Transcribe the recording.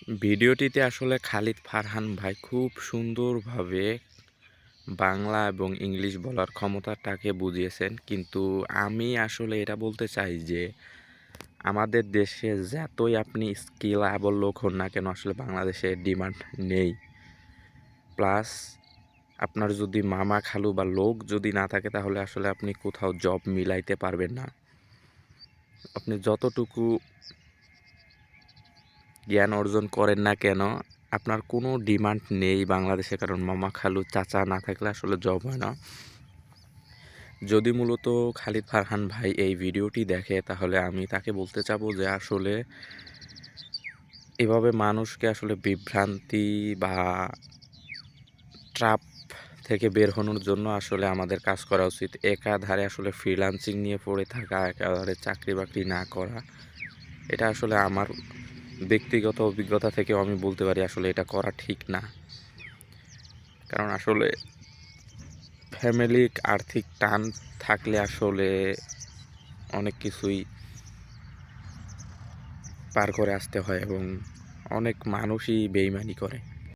ভিডিওটিতে আসলে খালিদ ফারহান ভাই খুব সুন্দরভাবে বাংলা এবং ইংলিশ বলার ক্ষমতাটাকে বুঝিয়েছেন। কিন্তু আমি আসলে এটা বলতে চাই যে আমাদের দেশে যতই আপনি স্কিলেবল লোক হন না কেন আসলে বাংলাদেশে ডিমান্ড নেই। প্লাস আপনার যদি মামা খালু বা লোক যদি না থাকে তাহলে আসলে আপনি কোথাও জব মিলাইতে পারবেন না। আপনি যতটুকু জ্ঞান অর্জন করেন না কেন আপনার কোনো ডিমান্ড নেই বাংলাদেশে, কারণ মামা খালু চাচা না থাকলে আসলে জব হয় না। যদি মূলত খালিদ ফারহান ভাই এই ভিডিওটি দেখে তাহলে আমি তাকে বলতে চাবো যে আসলে এভাবে মানুষকে আসলে বিভ্রান্তি বা ট্রাপ থেকে বের হওয়ার জন্য আসলে আমাদের কাজ করা উচিত। একাধারে আসলে ফ্রিল্যান্সিং নিয়ে পড়ে থাকা, একাধারে চাকরি বাকরি না করা, এটা আসলে আমার ব্যক্তিগত অভিজ্ঞতা থেকেও আমি বলতে পারি আসলে এটা করা ঠিক না। কারণ আসলে ফ্যামিলির আর্থিক টান থাকলে আসলে অনেক কিছুই পার করে আসতে হয় এবং অনেক মানুষই বেইমানি করে।